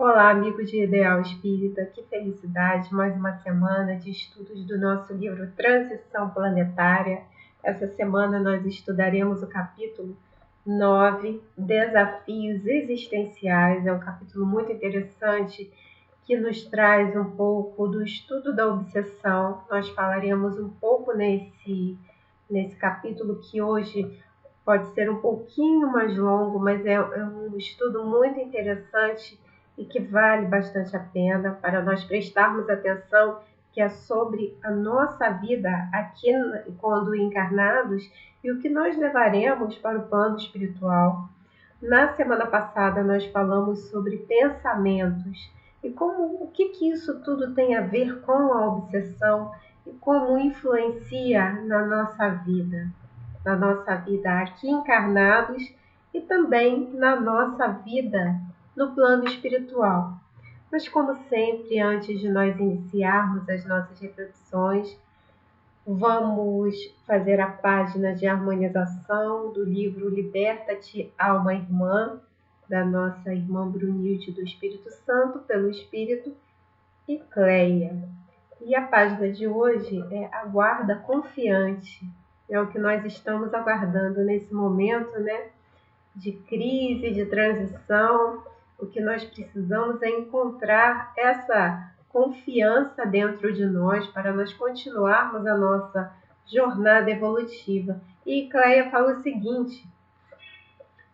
Olá, amigos de Ideal Espírita, que felicidade! Mais uma semana de estudos do nosso livro Transição Planetária. Essa semana nós estudaremos o capítulo 9, Desafios Existenciais. É um capítulo muito interessante que nos traz um pouco do estudo da obsessão. Nós falaremos um pouco nesse capítulo que hoje pode ser um pouquinho mais longo, mas é um estudo muito interessante e que vale bastante a pena para nós prestarmos atenção, que é sobre a nossa vida aqui quando encarnados e o que nós levaremos para o plano espiritual. Na semana passada nós falamos sobre pensamentos e o que isso tudo tem a ver com a obsessão e como influencia na nossa vida aqui encarnados e também na nossa vida no plano espiritual. Mas como sempre, antes de nós iniciarmos as nossas reflexões, vamos fazer a página de harmonização do livro Liberta-te, Alma Irmã, da nossa irmã Brunilde do Espírito Santo, pelo Espírito, e Cleia. E a página de hoje é a guarda confiante. É o que nós estamos aguardando nesse momento, né, de crise, de transição. O que nós precisamos é encontrar essa confiança dentro de nós para nós continuarmos a nossa jornada evolutiva. E Cleia fala o seguinte: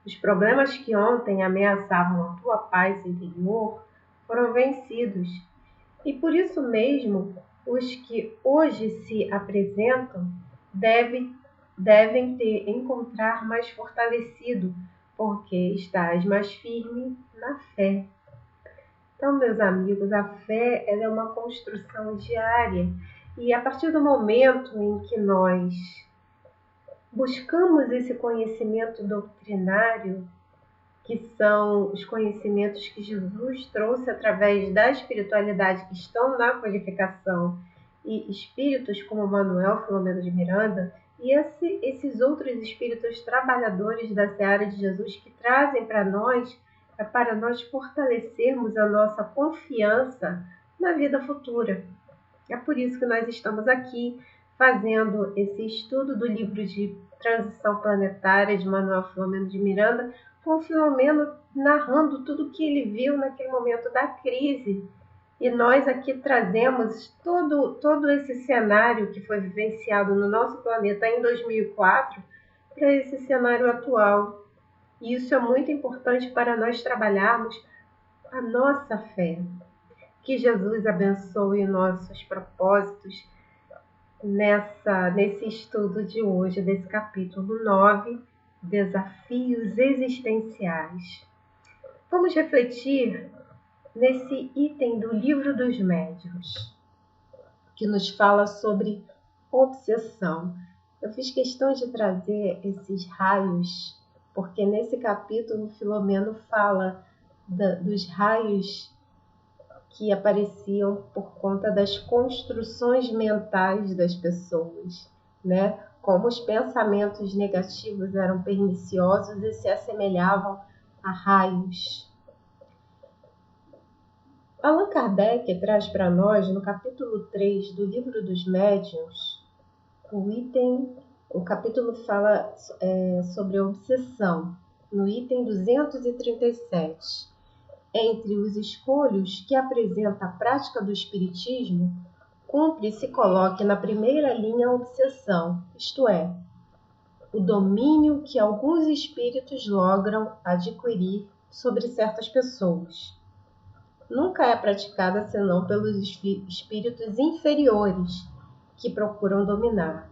os problemas que ontem ameaçavam a tua paz interior foram vencidos. E por isso mesmo, os que hoje se apresentam devem te encontrar mais fortalecido, porque estás mais firme na fé. Então, meus amigos, a fé ela é uma construção diária. E a partir do momento em que nós buscamos esse conhecimento doutrinário, que são os conhecimentos que Jesus trouxe através da espiritualidade que estão na codificação, e espíritos como Manuel Filomeno de Miranda, e esses outros espíritos trabalhadores da seara de Jesus que trazem para nós fortalecermos a nossa confiança na vida futura. É por isso que nós estamos aqui fazendo esse estudo do livro de Transição Planetária de Manuel Filomeno de Miranda, com o Filomeno narrando tudo o que ele viu naquele momento da crise. E nós aqui trazemos todo esse cenário que foi vivenciado no nosso planeta em 2004 para esse cenário atual. E isso é muito importante para nós trabalharmos a nossa fé. Que Jesus abençoe nossos propósitos nesse estudo de hoje, desse capítulo 9, Desafios Existenciais. Vamos refletir nesse item do Livro dos Médiuns, que nos fala sobre obsessão. Eu fiz questão de trazer esses raios, porque nesse capítulo Filomeno fala dos raios que apareciam por conta das construções mentais das pessoas, né? Como os pensamentos negativos eram perniciosos e se assemelhavam a raios. Allan Kardec traz para nós, no capítulo 3 do Livro dos Médiuns, o capítulo fala sobre a obsessão, no item 237. Entre os escolhos que apresenta a prática do espiritismo, cumpre se coloque na primeira linha a obsessão, isto é, o domínio que alguns espíritos logram adquirir sobre certas pessoas. Nunca é praticada senão pelos espíritos inferiores que procuram dominar.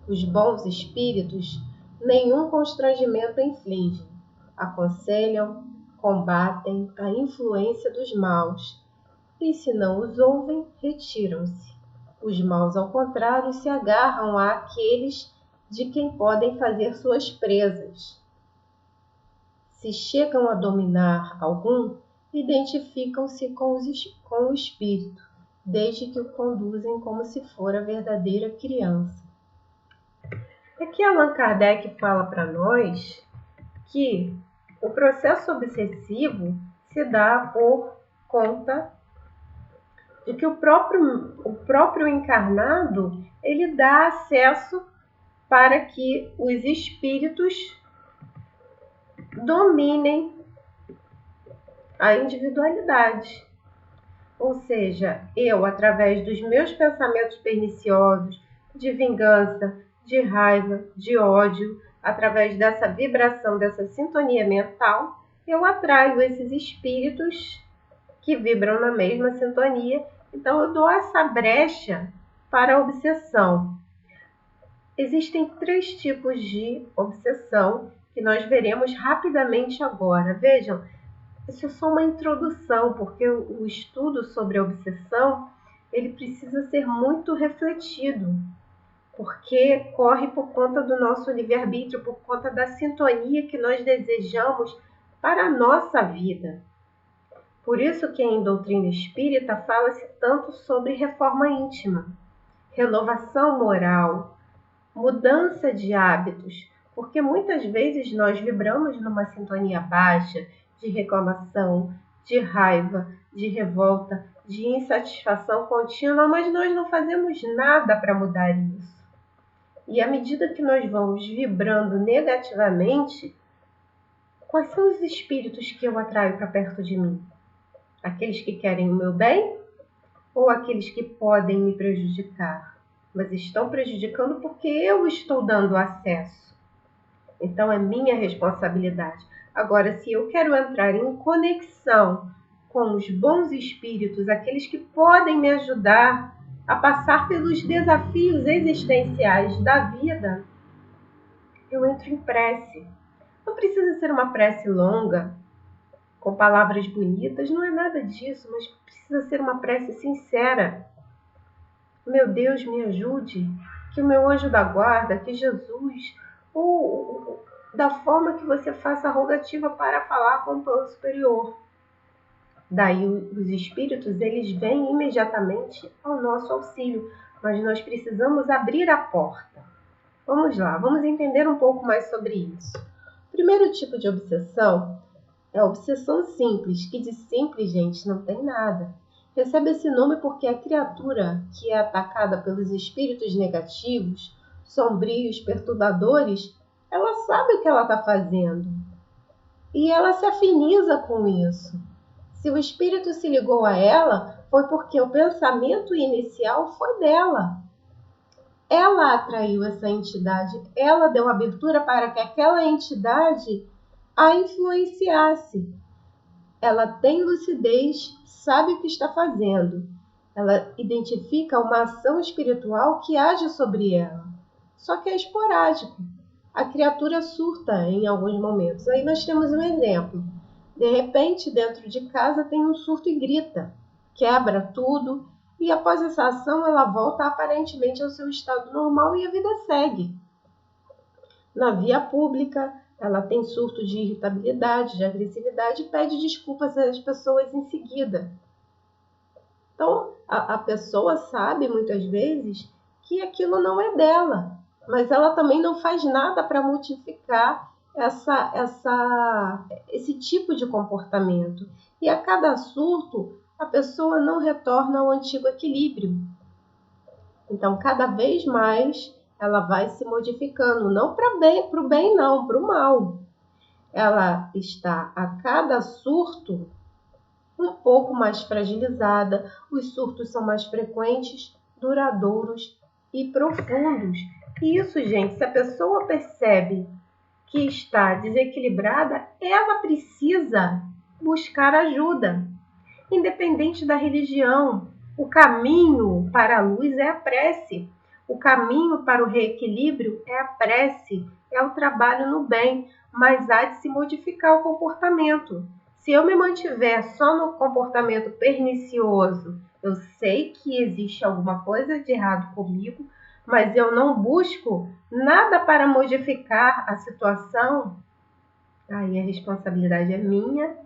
Os bons espíritos nenhum constrangimento infligem, aconselham, combatem a influência dos maus, e se não os ouvem, retiram-se. Os maus, ao contrário, se agarram àqueles de quem podem fazer suas presas. Se chegam a dominar algum, identificam-se com o espírito, desde que o conduzem como se fora verdadeira criança. Aqui Allan Kardec fala para nós que o processo obsessivo se dá por conta de que o próprio encarnado, ele dá acesso para que os espíritos dominem a individualidade. Ou seja, eu, através dos meus pensamentos perniciosos, de vingança, de raiva, de ódio, através dessa vibração, dessa sintonia mental, eu atraio esses espíritos que vibram na mesma sintonia. Então, eu dou essa brecha para a obsessão. Existem 3 tipos de obsessão que nós veremos rapidamente agora. Vejam, isso é só uma introdução, porque o estudo sobre a obsessão, ele precisa ser muito refletido, porque corre por conta do nosso livre-arbítrio, por conta da sintonia que nós desejamos para a nossa vida. Por isso que em doutrina espírita fala-se tanto sobre reforma íntima, renovação moral, mudança de hábitos, porque muitas vezes nós vibramos numa sintonia baixa, de reclamação, de raiva, de revolta, de insatisfação contínua, mas nós não fazemos nada para mudar isso. E à medida que nós vamos vibrando negativamente, quais são os espíritos que eu atraio para perto de mim? Aqueles que querem o meu bem ou aqueles que podem me prejudicar? Mas estão prejudicando porque eu estou dando acesso. Então é minha responsabilidade. Agora, se eu quero entrar em conexão com os bons espíritos, aqueles que podem me ajudar a passar pelos desafios existenciais da vida, eu entro em prece. Não precisa ser uma prece longa, com palavras bonitas, não é nada disso, mas precisa ser uma prece sincera. Meu Deus, me ajude, que o meu anjo da guarda, que Jesus, ou da forma que você faça a rogativa para falar com o plano superior. Daí os espíritos, eles vêm imediatamente ao nosso auxílio, mas nós precisamos abrir a porta. Vamos lá, vamos entender um pouco mais sobre isso. O primeiro tipo de obsessão é a obsessão simples, que de simples, gente, não tem nada. Recebe esse nome porque a criatura que é atacada pelos espíritos negativos, sombrios, perturbadores, ela sabe o que ela está fazendo. E ela se afiniza com isso. Se o espírito se ligou a ela, foi porque o pensamento inicial foi dela. Ela atraiu essa entidade, ela deu abertura para que aquela entidade a influenciasse. Ela tem lucidez, sabe o que está fazendo. Ela identifica uma ação espiritual que age sobre ela. Só que é esporádico. A criatura surta em alguns momentos. Aí nós temos um exemplo. De repente, dentro de casa tem um surto e grita. Quebra tudo. E após essa ação, ela volta aparentemente ao seu estado normal e a vida segue. Na via pública, ela tem surto de irritabilidade, de agressividade e pede desculpas às pessoas em seguida. Então, a pessoa sabe muitas vezes que aquilo não é dela, mas ela também não faz nada para modificar esse tipo de comportamento. E a cada surto, a pessoa não retorna ao antigo equilíbrio. Então, cada vez mais, ela vai se modificando, não para o bem, não, para o mal. Ela está, a cada surto, um pouco mais fragilizada, os surtos são mais frequentes, duradouros e profundos. E isso, gente, se a pessoa percebe que está desequilibrada, ela precisa buscar ajuda, independente da religião. O caminho para a luz é a prece. O caminho para o reequilíbrio é a prece, é o trabalho no bem, mas há de se modificar o comportamento. Se eu me mantiver só no comportamento pernicioso, eu sei que existe alguma coisa de errado comigo, mas eu não busco nada para modificar a situação, aí a responsabilidade é minha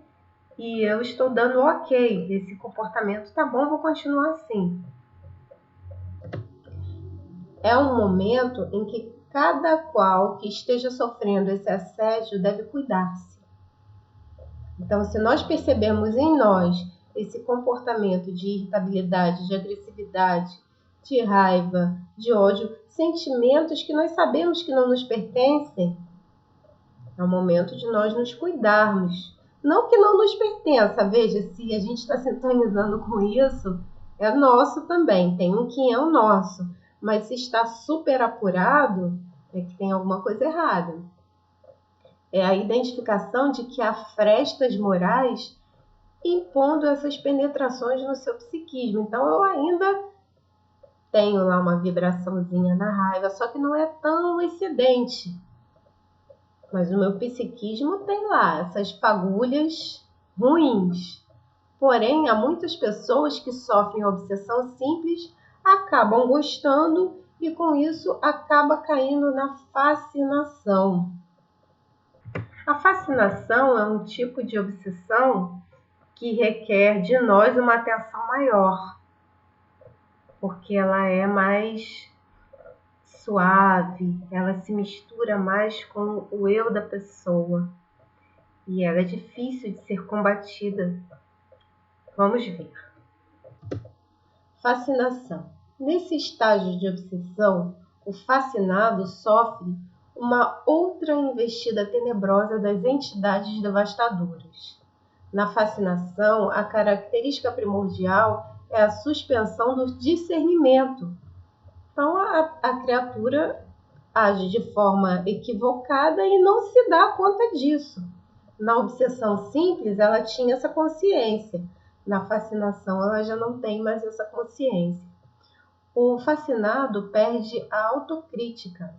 e eu estou dando ok, esse comportamento tá bom, vou continuar assim. É um momento em que cada qual que esteja sofrendo esse assédio deve cuidar-se. Então, se nós percebemos em nós esse comportamento de irritabilidade, de agressividade, de raiva, de ódio, sentimentos que nós sabemos que não nos pertencem, é o momento de nós nos cuidarmos. Não que não nos pertença, veja, se a gente está sintonizando com isso, é nosso também, tem um que é o nosso. Mas se está super apurado, é que tem alguma coisa errada. É a identificação de que há frestas morais impondo essas penetrações no seu psiquismo. Então eu ainda tenho lá uma vibraçãozinha na raiva, só que não é tão excedente. Mas o meu psiquismo tem lá essas fagulhas ruins. Porém, há muitas pessoas que sofrem obsessão simples, acabam gostando e com isso acaba caindo na fascinação. A fascinação é um tipo de obsessão que requer de nós uma atenção maior, porque ela é mais suave, ela se mistura mais com o eu da pessoa e ela é difícil de ser combatida. Vamos ver. Fascinação. Nesse estágio de obsessão, o fascinado sofre uma outra investida tenebrosa das entidades devastadoras. Na fascinação, a característica primordial é a suspensão do discernimento. Então, a criatura age de forma equivocada e não se dá conta disso. Na obsessão simples, ela tinha essa consciência. Na fascinação, ela já não tem mais essa consciência. O fascinado perde a autocrítica,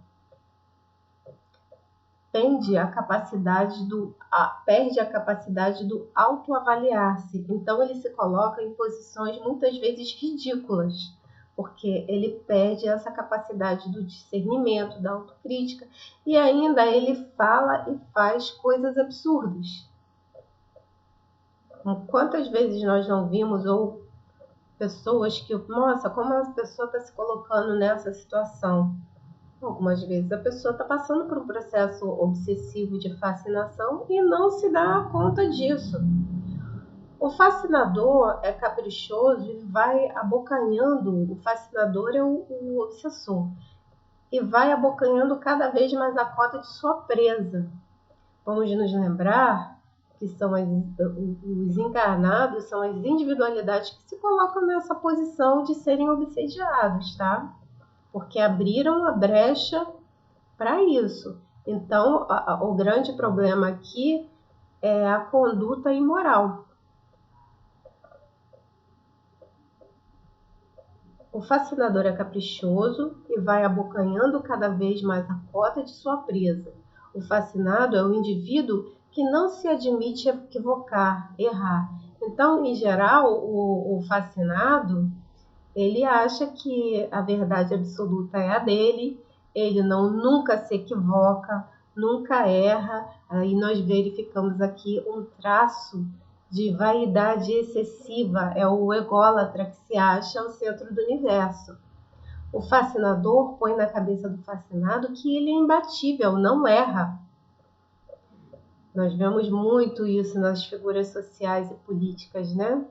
perde a capacidade do autoavaliar-se. Então, ele se coloca em posições muitas vezes ridículas, porque ele perde essa capacidade do discernimento, da autocrítica, e ainda ele fala e faz coisas absurdas. Quantas vezes nós não vimos, ou pessoas que, nossa, como a pessoa está se colocando nessa situação? Algumas vezes a pessoa está passando por um processo obsessivo de fascinação e não se dá conta disso. O fascinador é caprichoso e vai abocanhando, o fascinador é o obsessor, e vai abocanhando cada vez mais a cota de sua presa. Vamos nos lembrar que são os encarnados, são as individualidades que se colocam nessa posição de serem obsediados, tá? Porque abriram a brecha para isso. Então, o grande problema aqui é a conduta imoral. O fascinador é caprichoso e vai abocanhando cada vez mais a cota de sua presa. O fascinado é o indivíduo que não se admite equivocar, errar. Então, em geral, o fascinado, ele acha que a verdade absoluta é a dele, ele nunca se equivoca, nunca erra. Aí nós verificamos aqui um traço de vaidade excessiva, é o ególatra que se acha o centro do universo. O fascinador põe na cabeça do fascinado que ele é imbatível, não erra. Nós vemos muito isso nas figuras sociais e políticas, né?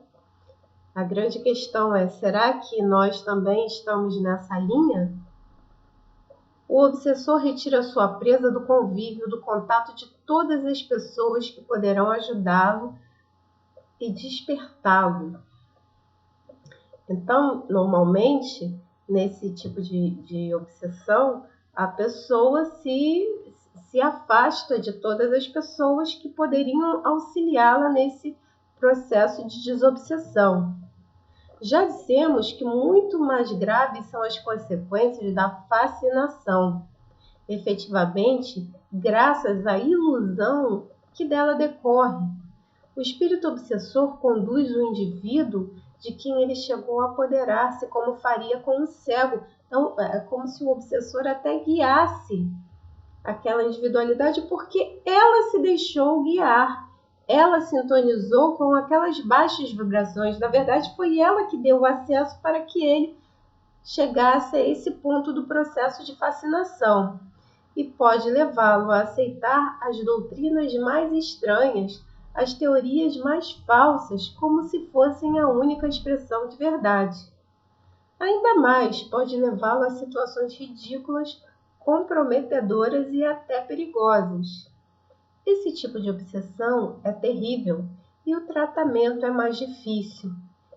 A grande questão é, será que nós também estamos nessa linha? O obsessor retira sua presa do convívio, do contato de todas as pessoas que poderão ajudá-lo e despertá-lo. Então, normalmente, nesse tipo de obsessão, a pessoa se afasta de todas as pessoas que poderiam auxiliá-la nesse processo de desobsessão. Já dissemos que muito mais graves são as consequências da fascinação, efetivamente, graças à ilusão que dela decorre. O espírito obsessor conduz o indivíduo de quem ele chegou a apoderar-se, como faria com um cego. Então, é como se o obsessor até guiasse aquela individualidade, porque ela se deixou guiar. Ela sintonizou com aquelas baixas vibrações. Na verdade, foi ela que deu o acesso para que ele chegasse a esse ponto do processo de fascinação. E pode levá-lo a aceitar as doutrinas mais estranhas, as teorias mais falsas como se fossem a única expressão de verdade. Ainda mais, pode levá-lo a situações ridículas, comprometedoras e até perigosas. Esse tipo de obsessão é terrível e o tratamento é mais difícil,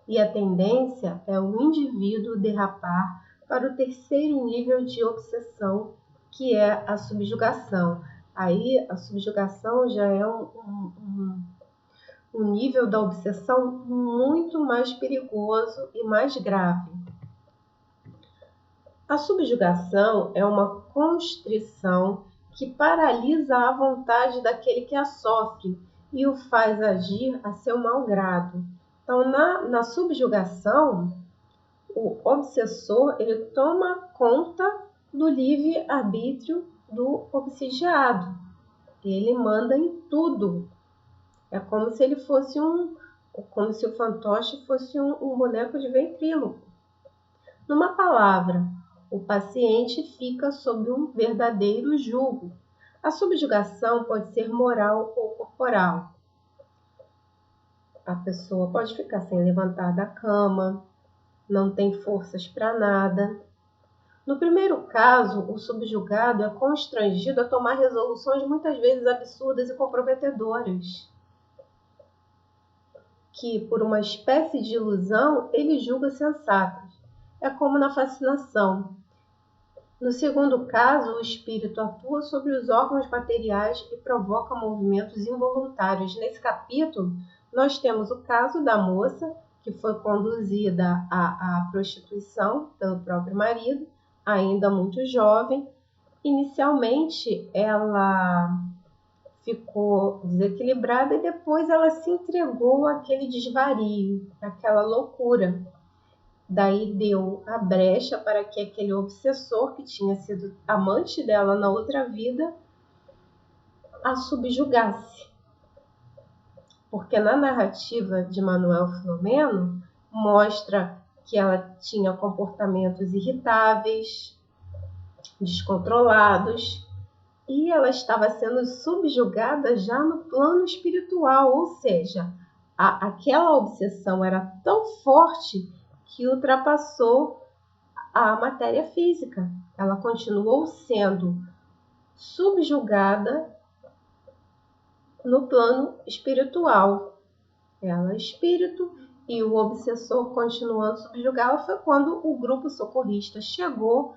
e a tendência é o indivíduo derrapar para o terceiro nível de obsessão, que é a subjugação. Aí, a subjugação já é um nível da obsessão muito mais perigoso e mais grave. A subjugação é uma constrição que paralisa a vontade daquele que a sofre e o faz agir a seu mau grado. Então, na subjugação, o obsessor ele toma conta do livre-arbítrio do obsidiado. Ele manda em tudo. É como se ele fosse como se o fantoche fosse um boneco de ventríloco. Numa palavra, o paciente fica sob um verdadeiro jugo. A subjugação pode ser moral ou corporal. A pessoa pode ficar sem levantar da cama, não tem forças para nada. No primeiro caso, o subjugado é constrangido a tomar resoluções muitas vezes absurdas e comprometedoras, que, por uma espécie de ilusão, ele julga sensatas. É como na fascinação. No segundo caso, o espírito atua sobre os órgãos materiais e provoca movimentos involuntários. Nesse capítulo, nós temos o caso da moça que foi conduzida à prostituição pelo próprio marido, ainda muito jovem. Inicialmente, ela ficou desequilibrada e depois ela se entregou àquele desvario, àquela loucura. Daí deu a brecha para que aquele obsessor, que tinha sido amante dela na outra vida, a subjugasse. Porque na narrativa de Manuel Filomeno, mostra que ela tinha comportamentos irritáveis, descontrolados, e ela estava sendo subjugada já no plano espiritual, ou seja, aquela obsessão era tão forte que ultrapassou a matéria física. Ela continuou sendo subjugada no plano espiritual. Ela é espírito e o obsessor continuando subjugá-la. Foi quando o grupo socorrista chegou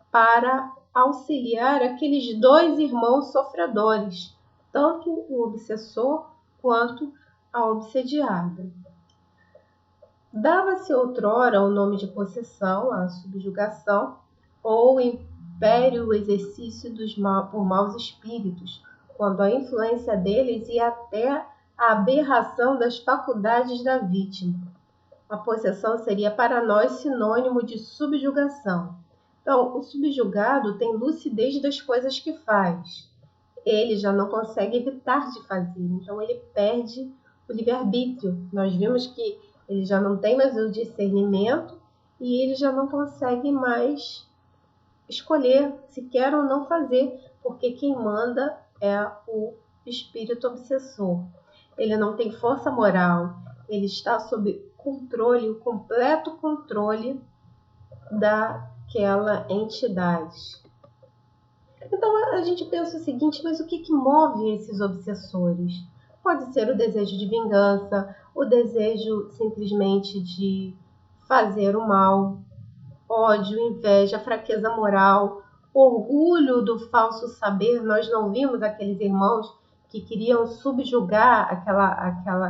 para auxiliar aqueles dois irmãos sofredores, tanto o obsessor quanto a obsediada. Dava-se outrora o nome de possessão, a subjugação, ou império, o exercício por maus espíritos, quando a influência deles ia até a aberração das faculdades da vítima. A possessão seria para nós sinônimo de subjugação. Então, o subjugado tem lucidez das coisas que faz. Ele já não consegue evitar de fazer, então ele perde o livre-arbítrio. Nós vimos que ele já não tem mais o discernimento e ele já não consegue mais escolher se quer ou não fazer, porque quem manda é o espírito obsessor. Ele não tem força moral, ele está sob controle, o completo controle daquela entidade. Então a gente pensa o seguinte, mas o que move esses obsessores? Pode ser o desejo de vingança, o desejo simplesmente de fazer o mal, ódio, inveja, fraqueza moral, orgulho do falso saber. Nós não vimos aqueles irmãos que queriam subjugar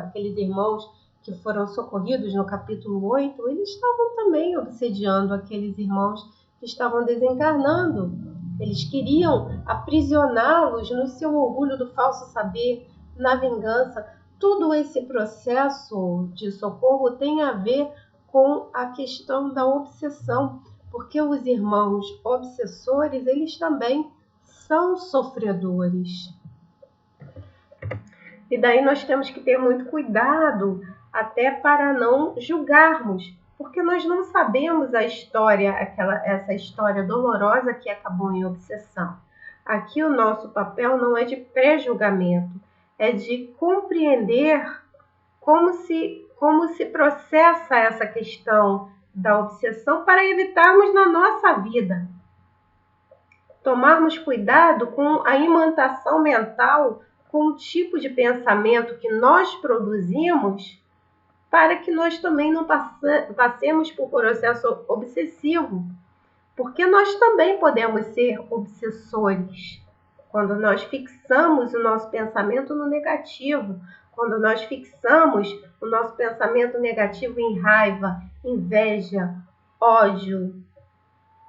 aqueles irmãos que foram socorridos no capítulo 8, eles estavam também obsediando aqueles irmãos que estavam desencarnando. Eles queriam aprisioná-los no seu orgulho do falso saber, na vingança. Todo esse processo de socorro tem a ver com a questão da obsessão, porque os irmãos obsessores, eles também são sofredores. E daí nós temos que ter muito cuidado até para não julgarmos, porque nós não sabemos a história, essa história dolorosa que acabou em obsessão. Aqui o nosso papel não é de pré-julgamento, é de compreender como se processa essa questão da obsessão para evitarmos na nossa vida. Tomarmos cuidado com a imantação mental, com o tipo de pensamento que nós produzimos, para que nós também não passemos por processo obsessivo, porque nós também podemos ser obsessores. Quando nós fixamos o nosso pensamento no negativo, quando nós fixamos o nosso pensamento negativo em raiva, inveja, ódio,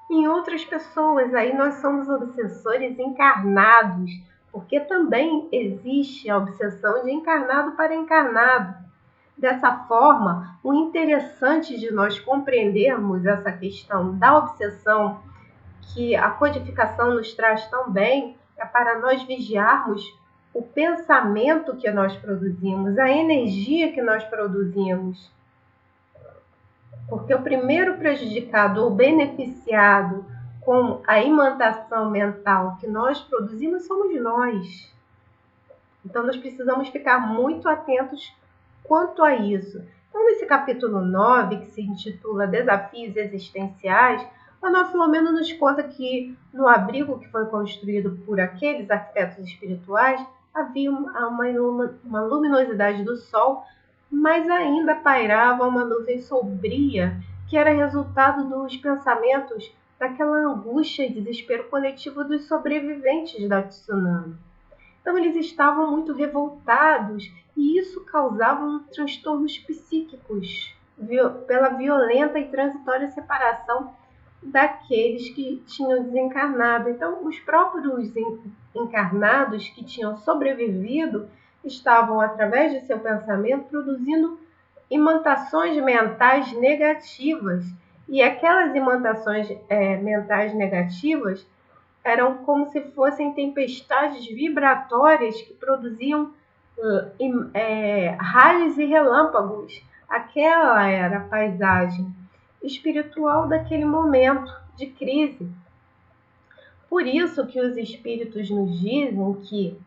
em outras pessoas, aí nós somos obsessores encarnados, porque também existe a obsessão de encarnado para encarnado. Dessa forma, o interessante de nós compreendermos essa questão da obsessão, que a codificação nos traz tão bem, é para nós vigiarmos o pensamento que nós produzimos, a energia que nós produzimos. Porque o primeiro prejudicado ou beneficiado com a imantação mental que nós produzimos somos nós. Então, nós precisamos ficar muito atentos quanto a isso. Então, nesse capítulo 9, que se intitula Desafios Existenciais, o nosso Filomeno nos conta que no abrigo que foi construído por aqueles arquitetos espirituais havia uma luminosidade do sol, mas ainda pairava uma nuvem sombria que era resultado dos pensamentos daquela angústia e desespero coletivo dos sobreviventes da tsunami. Então eles estavam muito revoltados e isso causava transtornos psíquicos pela violenta e transitória separação daqueles que tinham desencarnado. Então os próprios encarnados que tinham sobrevivido estavam, através de seu pensamento, produzindo imantações mentais negativas. E aquelas imantações mentais negativas eram como se fossem tempestades vibratórias que produziam raios e relâmpagos. Aquela era a paisagem espiritual daquele momento de crise. Por isso que os espíritos nos dizem que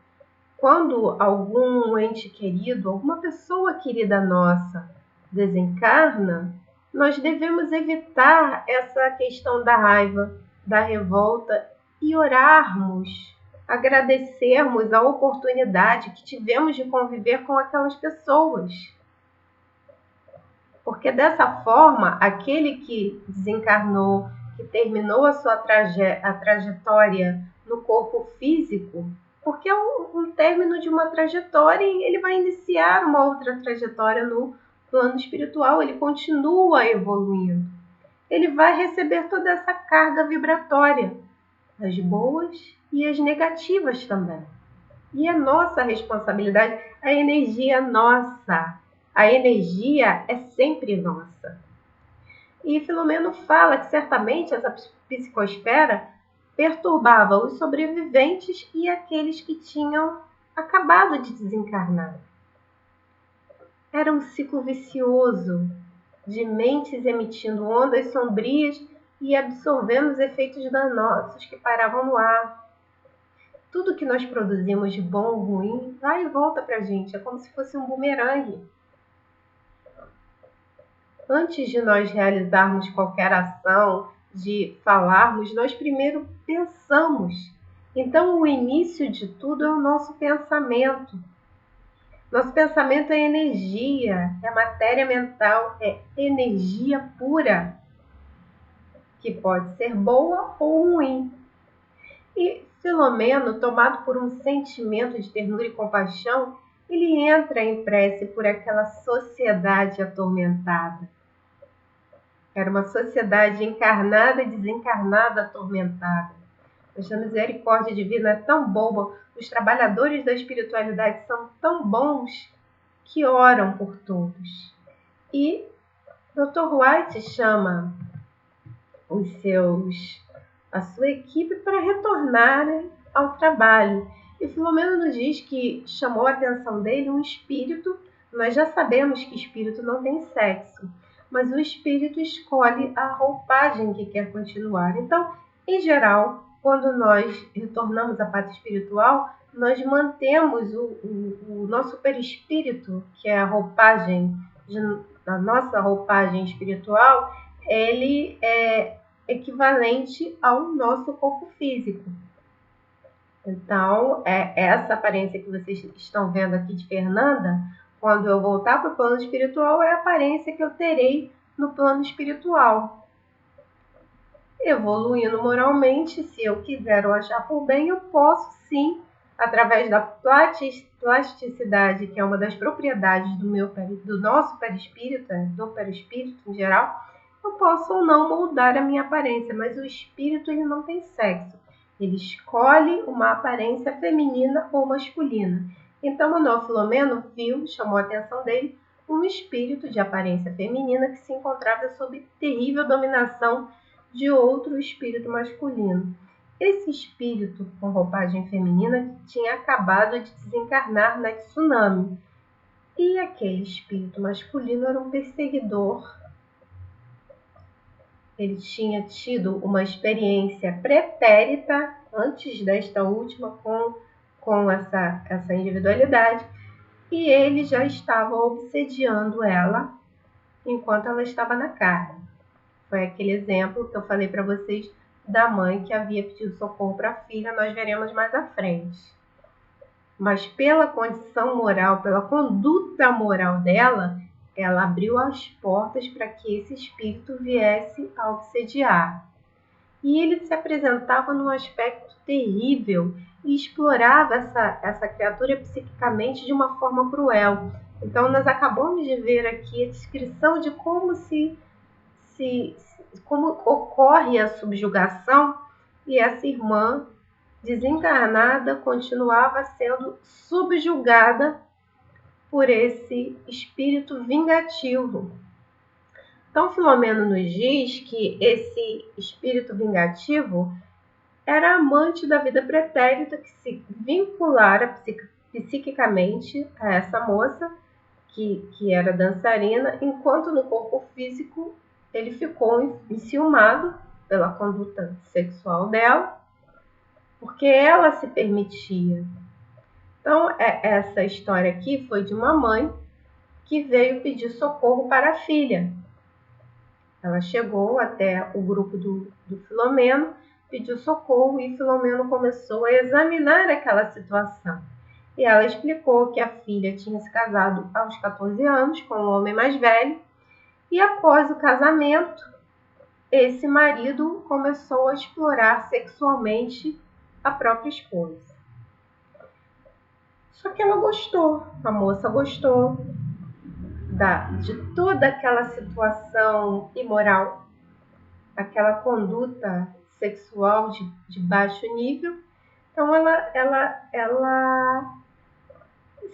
quando algum ente querido, alguma pessoa querida nossa desencarna, nós devemos evitar essa questão da raiva, da revolta e orarmos, agradecermos a oportunidade que tivemos de conviver com aquelas pessoas. Porque dessa forma, aquele que desencarnou, que terminou a sua trajetória no corpo físico, porque é um término de uma trajetória e ele vai iniciar uma outra trajetória no plano espiritual, ele continua evoluindo. Ele vai receber toda essa carga vibratória, as boas e as negativas também. E é nossa responsabilidade, a energia é nossa, a energia é sempre nossa. E Filomeno fala que certamente essa psicosfera perturbava os sobreviventes e aqueles que tinham acabado de desencarnar. Era um ciclo vicioso de mentes emitindo ondas sombrias e absorvendo os efeitos danosos que paravam no ar. Tudo que nós produzimos de bom ou ruim vai e volta para a gente, é como se fosse um bumerangue. Antes de nós realizarmos qualquer ação, de falarmos, nós primeiro pensamos. Então, o início de tudo é o nosso pensamento. Nosso pensamento é energia, é matéria mental, é energia pura, que pode ser boa ou ruim. E Filomeno, tomado por um sentimento de ternura e compaixão, ele entra em prece por aquela sociedade atormentada. Era uma sociedade encarnada e desencarnada atormentada. Mas a misericórdia divina é tão boa, os trabalhadores da espiritualidade são tão bons que oram por todos. E Dr. White chama a sua equipe para retornarem ao trabalho. E Filomeno nos diz que chamou a atenção dele um espírito. Nós já sabemos que espírito não tem sexo, mas o espírito escolhe a roupagem que quer continuar. Então, em geral, quando nós retornamos à pátria espiritual, nós mantemos o nosso perispírito, que é a roupagem, a nossa roupagem espiritual, ele é equivalente ao nosso corpo físico. Então, essa aparência que vocês estão vendo aqui de Fernanda, quando eu voltar para o plano espiritual, é a aparência que eu terei no plano espiritual. Evoluindo moralmente, se eu quiser ou achar por bem, eu posso sim, através da plasticidade, que é uma das propriedades do nosso perispírito, do perispírito em geral, eu posso ou não moldar a minha aparência, mas o espírito ele não tem sexo. Ele escolhe uma aparência feminina ou masculina. Então, Manuel Filomeno chamou a atenção dele, um espírito de aparência feminina que se encontrava sob terrível dominação de outro espírito masculino. Esse espírito com roupagem feminina tinha acabado de desencarnar na tsunami. E aquele espírito masculino era um perseguidor. Ele tinha tido uma experiência pretérita antes desta última com essa individualidade, e ele já estava obsediando ela enquanto ela estava na carne. Foi aquele exemplo que eu falei para vocês da mãe que havia pedido socorro para a filha, nós veremos mais à frente. Mas pela condição moral, pela conduta moral dela, ela abriu as portas para que esse espírito viesse a obsediar. E ele se apresentava num aspecto terrível e explorava essa criatura psiquicamente de uma forma cruel. Então nós acabamos de ver aqui a descrição de como ocorre a subjugação, e essa irmã desencarnada continuava sendo subjugada por esse espírito vingativo. Então, Filomeno nos diz que esse espírito vingativo era amante da vida pretérita que se vinculara psiquicamente a essa moça, que era dançarina, enquanto no corpo físico ele ficou enciumado pela conduta sexual dela, porque ela se permitia. Então, essa história aqui foi de uma mãe que veio pedir socorro para a filha. Ela chegou até o grupo do Filomeno, pediu socorro e Filomeno começou a examinar aquela situação. E ela explicou que a filha tinha se casado aos 14 anos com um homem mais velho, e após o casamento, esse marido começou a explorar sexualmente a própria esposa. Só que ela gostou, a moça gostou de toda aquela situação imoral, aquela conduta sexual de baixo nível. Então ela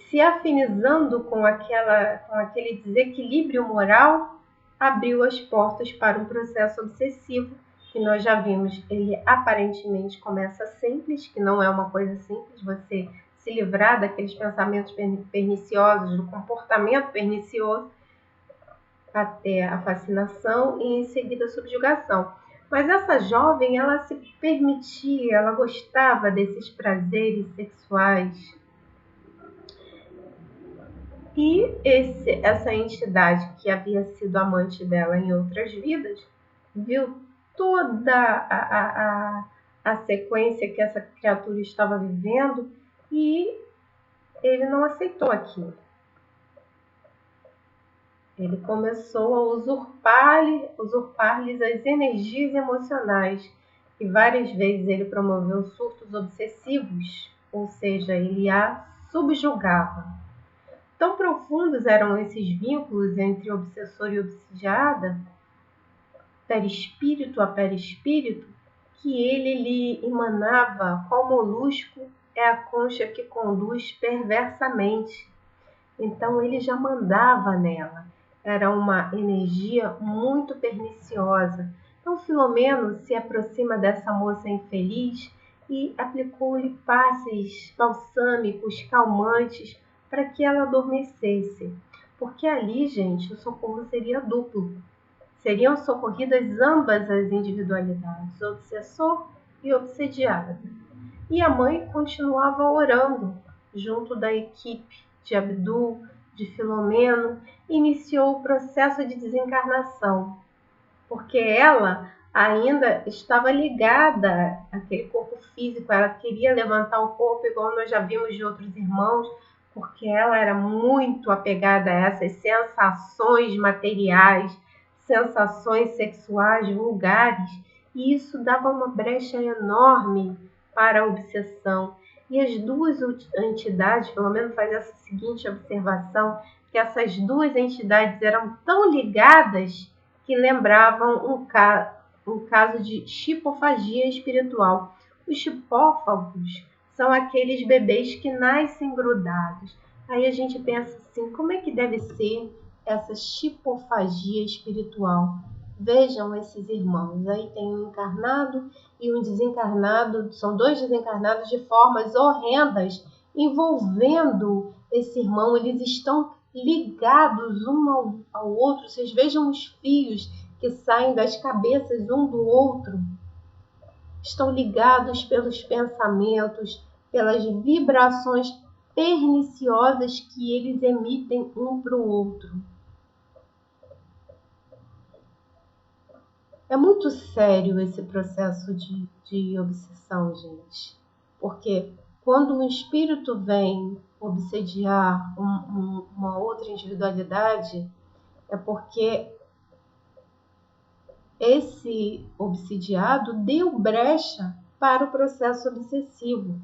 se afinizando com aquele desequilíbrio moral, abriu as portas para um processo obsessivo, que nós já vimos, ele aparentemente começa simples, que não é uma coisa simples, você se livrar daqueles pensamentos perniciosos, do comportamento pernicioso, até a fascinação e em seguida a subjugação. Mas essa jovem, ela se permitia, ela gostava desses prazeres sexuais. E essa entidade que havia sido amante dela em outras vidas, viu toda a sequência que essa criatura estava vivendo e ele não aceitou aquilo. Ele começou a usurpar-lhes as energias emocionais e várias vezes ele promoveu surtos obsessivos, ou seja, ele a subjugava. Tão profundos eram esses vínculos entre obsessor e obsidiada, perispírito a perispírito, que ele lhe emanava qual molusco é a concha que conduz perversamente. Então ele já mandava nela. Era uma energia muito perniciosa. Então Filomeno se aproxima dessa moça infeliz e aplicou-lhe passes balsâmicos, calmantes, para que ela adormecesse. Porque ali, gente, o socorro seria duplo. Seriam socorridas ambas as individualidades, obsessor e obsediada. E a mãe continuava orando junto da equipe de Abdul, de Filomeno, iniciou o processo de desencarnação, porque ela ainda estava ligada àquele corpo físico, ela queria levantar o corpo, igual nós já vimos de outros irmãos, porque ela era muito apegada a essas sensações materiais, sensações sexuais vulgares, e isso dava uma brecha enorme para a obsessão. E as duas entidades, pelo menos faz essa seguinte observação, que essas duas entidades eram tão ligadas que lembravam um caso de chipofagia espiritual. Os chipófagos são aqueles bebês que nascem grudados. Aí a gente pensa assim, como é que deve ser essa chipofagia espiritual? Vejam esses irmãos, aí tem um encarnado e um desencarnado, são dois desencarnados de formas horrendas, envolvendo esse irmão, eles estão ligados um ao outro. Vocês vejam os fios que saem das cabeças um do outro. Estão ligados pelos pensamentos, pelas vibrações perniciosas que eles emitem um para o outro. É muito sério esse processo de obsessão, gente. Porque quando um espírito vem obsediar uma outra individualidade, é porque esse obsidiado deu brecha para o processo obsessivo.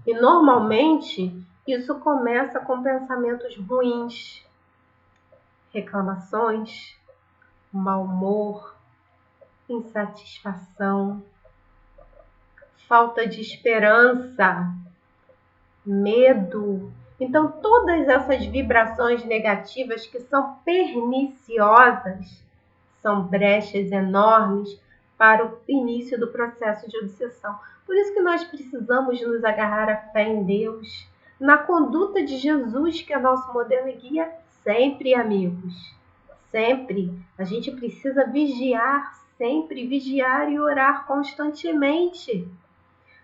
E normalmente isso começa com pensamentos ruins, reclamações, mau humor, insatisfação, falta de esperança, medo. Então, todas essas vibrações negativas que são perniciosas são brechas enormes para o início do processo de obsessão. Por isso que nós precisamos nos agarrar à fé em Deus, na conduta de Jesus, que é nosso modelo e guia, sempre, amigos. Sempre. A gente precisa vigiar, sempre vigiar e orar constantemente.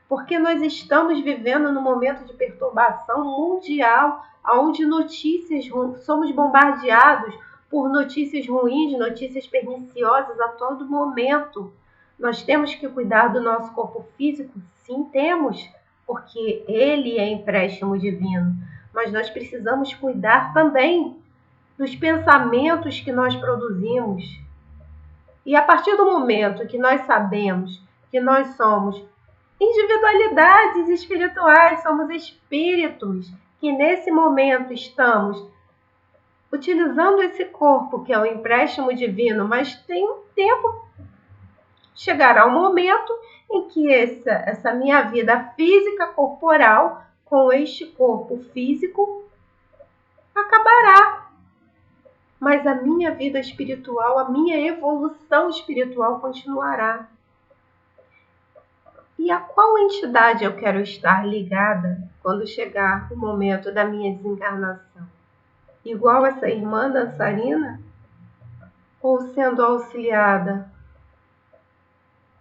Porque nós estamos vivendo num momento de perturbação mundial, onde somos bombardeados por notícias ruins, notícias perniciosas a todo momento. Nós temos que cuidar do nosso corpo físico? Sim, temos, porque ele é empréstimo divino. Mas nós precisamos cuidar também dos pensamentos que nós produzimos. E a partir do momento que nós sabemos que nós somos individualidades espirituais, somos espíritos que nesse momento estamos utilizando esse corpo que é um empréstimo divino, mas tem um tempo, chegará um momento em que essa minha vida física corporal com este corpo físico acabará. Mas a minha vida espiritual, a minha evolução espiritual continuará. E a qual entidade eu quero estar ligada quando chegar o momento da minha desencarnação? Igual essa irmã dançarina? Ou sendo auxiliada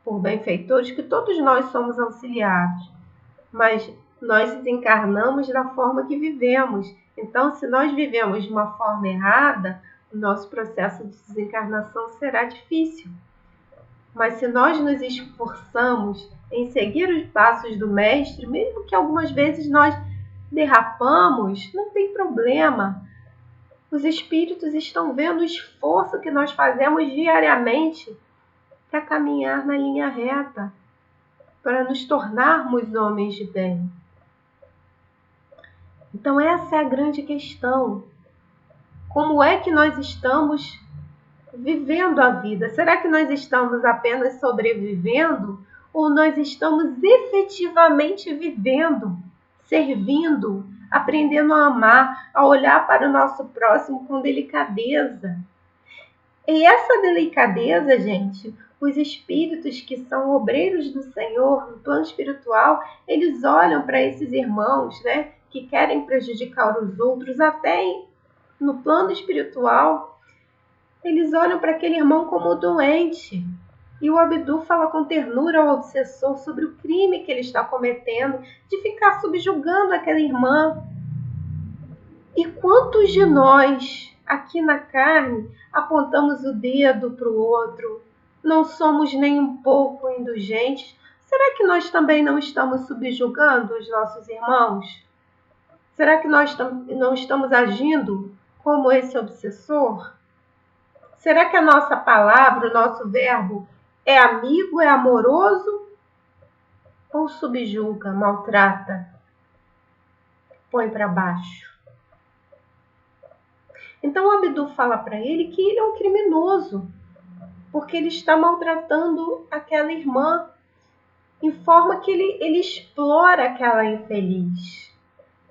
por benfeitores, que todos nós somos auxiliados, mas nós desencarnamos da forma que vivemos. Então, se nós vivemos de uma forma errada, o nosso processo de desencarnação será difícil. Mas se nós nos esforçamos em seguir os passos do Mestre, mesmo que algumas vezes nós derrapamos, não tem problema. Os espíritos estão vendo o esforço que nós fazemos diariamente para caminhar na linha reta, para nos tornarmos homens de bem. Então essa é a grande questão. Como é que nós estamos vivendo a vida? Será que nós estamos apenas sobrevivendo ou nós estamos efetivamente vivendo, servindo, aprendendo a amar, a olhar para o nosso próximo com delicadeza? E essa delicadeza, gente, os espíritos que são obreiros do Senhor no plano espiritual, eles olham para esses irmãos, né, que querem prejudicar os outros, até no plano espiritual, eles olham para aquele irmão como doente. E o Abdu fala com ternura ao obsessor sobre o crime que ele está cometendo, de ficar subjugando aquela irmã. E quantos de nós, aqui na carne, apontamos o dedo para o outro? Não somos nem um pouco indulgentes? Será que nós também não estamos subjugando os nossos irmãos? Será que nós não estamos agindo como esse obsessor? Será que a nossa palavra, o nosso verbo é amigo, é amoroso? Ou subjuga, maltrata, põe para baixo? Então o Abdu fala para ele que ele é um criminoso, porque ele está maltratando aquela irmã, em forma que ele explora aquela infeliz.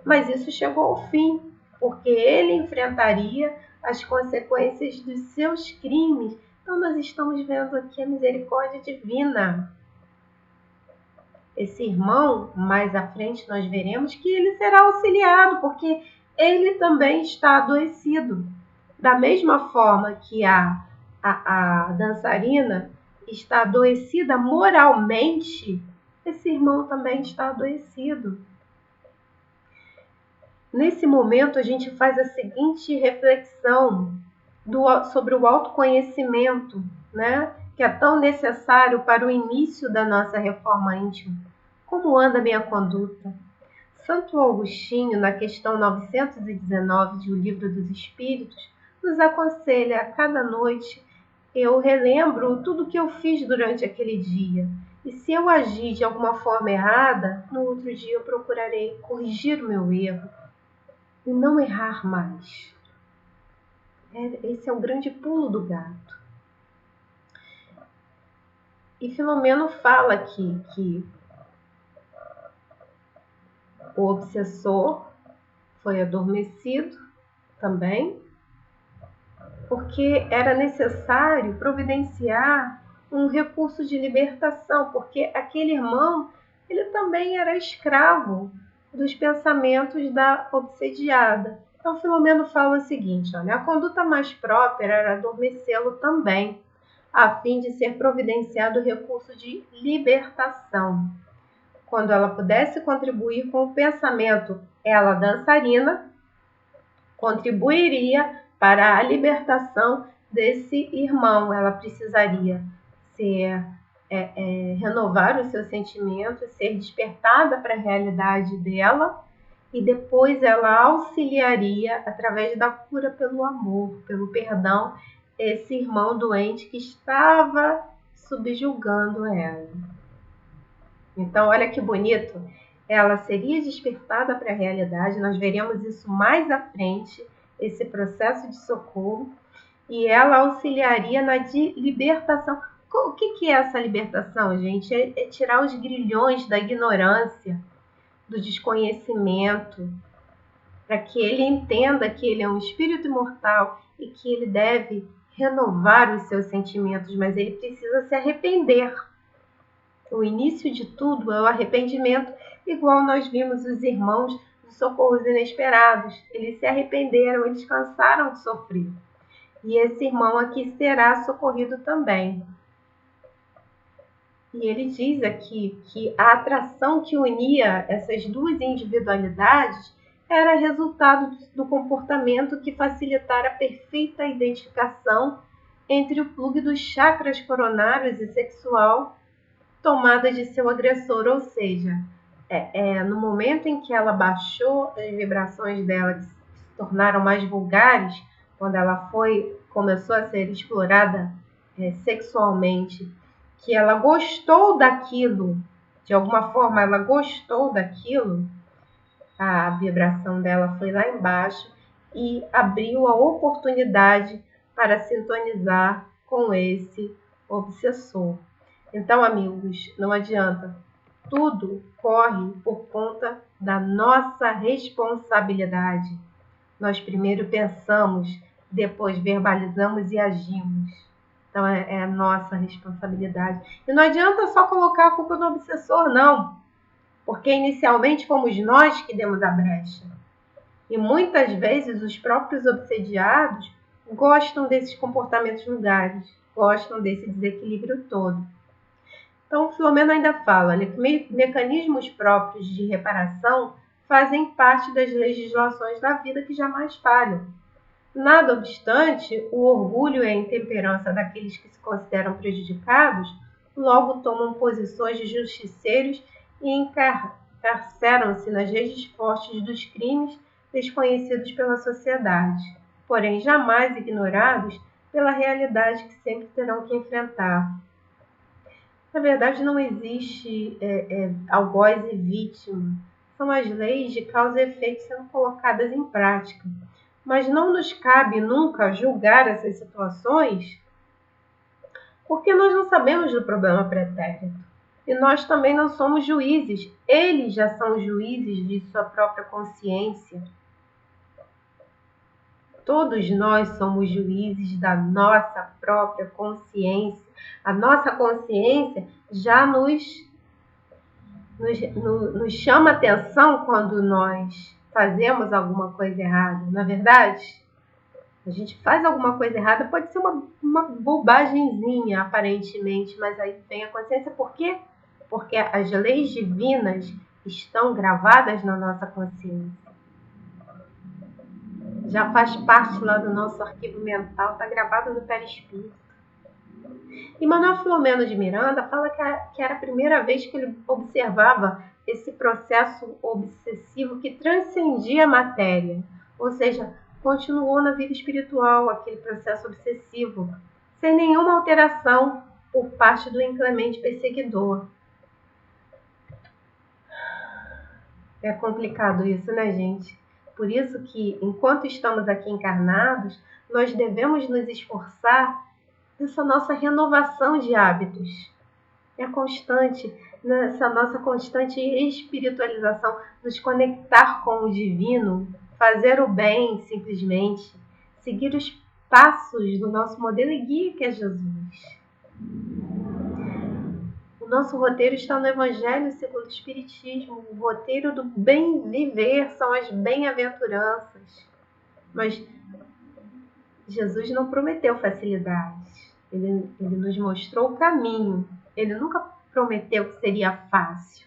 Mas isso chegou ao fim, porque ele enfrentaria as consequências dos seus crimes. Então nós estamos vendo aqui a misericórdia divina. Esse irmão, mais à frente nós veremos que ele será auxiliado, porque ele também está adoecido. Da mesma forma que a dançarina está adoecida moralmente, esse irmão também está adoecido. Nesse momento, a gente faz a seguinte reflexão sobre o autoconhecimento, né? Que é tão necessário para o início da nossa reforma íntima. Como anda a minha conduta? Santo Agostinho, na questão 919 de O Livro dos Espíritos, nos aconselha a cada noite: eu relembro tudo que eu fiz durante aquele dia. E se eu agir de alguma forma errada, no outro dia eu procurarei corrigir o meu erro e não errar mais. Esse é o grande pulo do gato. E Filomeno fala aqui que o obsessor foi adormecido também, porque era necessário providenciar um recurso de libertação, porque aquele irmão, ele também era escravo dos pensamentos da obsediada. Então, Filomeno fala o seguinte: olha, a conduta mais própria era adormecê-lo também, a fim de ser providenciado o recurso de libertação. Quando ela pudesse contribuir com o pensamento, ela, dançarina, contribuiria para a libertação desse irmão. Ela precisaria renovar os seus sentimentos, ser despertada para a realidade dela, e depois ela auxiliaria, através da cura pelo amor, pelo perdão, esse irmão doente que estava subjugando ela. Então, olha que bonito. Ela seria despertada para a realidade, nós veremos isso mais à frente, esse processo de socorro, e ela auxiliaria na libertação. O que é essa libertação, gente? É tirar os grilhões da ignorância, do desconhecimento, para que ele entenda que ele é um espírito imortal e que ele deve renovar os seus sentimentos, mas ele precisa se arrepender. O início de tudo é o arrependimento, igual nós vimos os irmãos dos socorros inesperados. Eles se arrependeram, eles cansaram de sofrer. E esse irmão aqui será socorrido também. E ele diz aqui que a atração que unia essas duas individualidades era resultado do comportamento que facilitara a perfeita identificação entre o plugue dos chakras coronários e sexual tomada de seu agressor, ou seja, no momento em que ela baixou as vibrações dela, que se tornaram mais vulgares, quando ela começou a ser explorada sexualmente, que ela gostou daquilo, de alguma forma ela gostou daquilo, a vibração dela foi lá embaixo e abriu a oportunidade para sintonizar com esse obsessor. Então, amigos, não adianta. Tudo corre por conta da nossa responsabilidade. Nós primeiro pensamos, depois verbalizamos e agimos. Então, é a nossa responsabilidade. E não adianta só colocar a culpa no obsessor, não. Porque inicialmente fomos nós que demos a brecha. E muitas vezes os próprios obsediados gostam desses comportamentos vulgares. gostam desse desequilíbrio todo. Então, Filomeno ainda fala, né, que mecanismos próprios de reparação fazem parte das legislações da vida que jamais falham. Nada obstante, o orgulho e a intemperança daqueles que se consideram prejudicados logo tomam posições de justiceiros e encarceram-se nas redes fortes dos crimes desconhecidos pela sociedade, porém jamais ignorados pela realidade que sempre terão que enfrentar. Na verdade, não existe algoz e vítima. São as leis de causa e efeito sendo colocadas em prática. Mas não nos cabe nunca julgar essas situações, porque nós não sabemos do problema pretérito. E nós também não somos juízes. Eles já são juízes de sua própria consciência. Todos nós somos juízes da nossa própria consciência. A nossa consciência já nos chama atenção quando nós fazemos alguma coisa errada. Na verdade, a gente faz alguma coisa errada, pode ser uma bobagemzinha, aparentemente, mas aí vem a consciência. Por quê? Porque as leis divinas estão gravadas na nossa consciência. Já faz parte lá do nosso arquivo mental, está gravado no perispírito. E Manuel Filomeno de Miranda fala que era a primeira vez que ele observava esse processo obsessivo que transcendia a matéria, ou seja, continuou na vida espiritual aquele processo obsessivo, sem nenhuma alteração por parte do inclemente perseguidor. É complicado isso, né, gente? Por isso que, enquanto estamos aqui encarnados, nós devemos nos esforçar nessa nossa renovação de hábitos. É constante, nessa nossa constante espiritualização, nos conectar com o divino, fazer o bem simplesmente, seguir os passos do nosso modelo e guia que é Jesus. O nosso roteiro está no Evangelho segundo o Espiritismo. O roteiro do bem viver são as bem-aventuranças. Mas Jesus não prometeu facilidades. Ele nos mostrou o caminho. Ele nunca prometeu que seria fácil.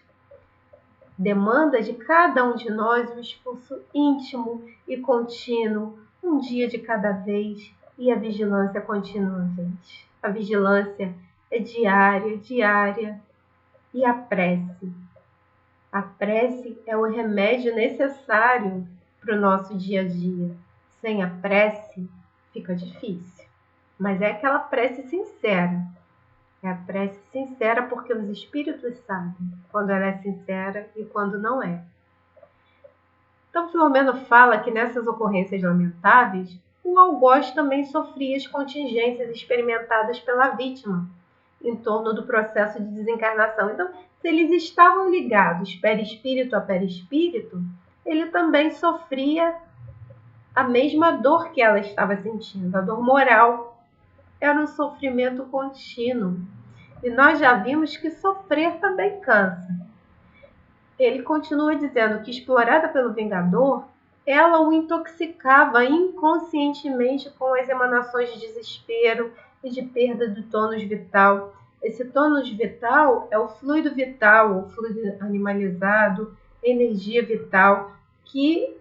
Demanda de cada um de nós um esforço íntimo e contínuo, um dia de cada vez, e a vigilância contínua, gente. A vigilância é diária. E a prece? A prece é o remédio necessário para o nosso dia a dia. Sem a prece, fica difícil. Mas é aquela prece sincera. É a prece sincera porque os espíritos sabem quando ela é sincera e quando não é. Então, Filomeno fala que nessas ocorrências lamentáveis, o algoz também sofria as contingências experimentadas pela vítima em torno do processo de desencarnação. Então, se eles estavam ligados perispírito a perispírito, ele também sofria a mesma dor que ela estava sentindo, a dor moral. Era um sofrimento contínuo. E nós já vimos que sofrer também cansa. Ele continua dizendo que, explorada pelo Vingador, ela o intoxicava inconscientemente com as emanações de desespero e de perda do tônus vital. Esse tônus vital é o fluido vital, o fluido animalizado, energia vital, que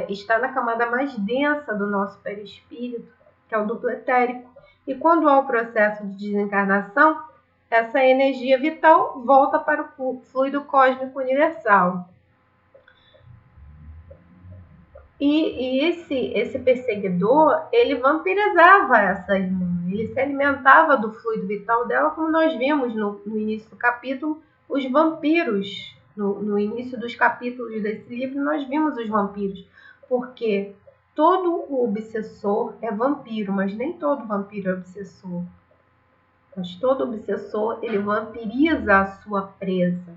está na camada mais densa do nosso perispírito, que é o duplo etérico. E quando há o processo de desencarnação, essa energia vital volta para o fluido cósmico universal. E esse perseguidor, ele vampirizava essa irmã. Ele se alimentava do fluido vital dela, como nós vimos no início do capítulo, os vampiros. No início dos capítulos desse livro, nós vimos os vampiros. Porque todo o obsessor é vampiro, mas nem todo vampiro é obsessor. Mas todo obsessor, ele vampiriza a sua presa.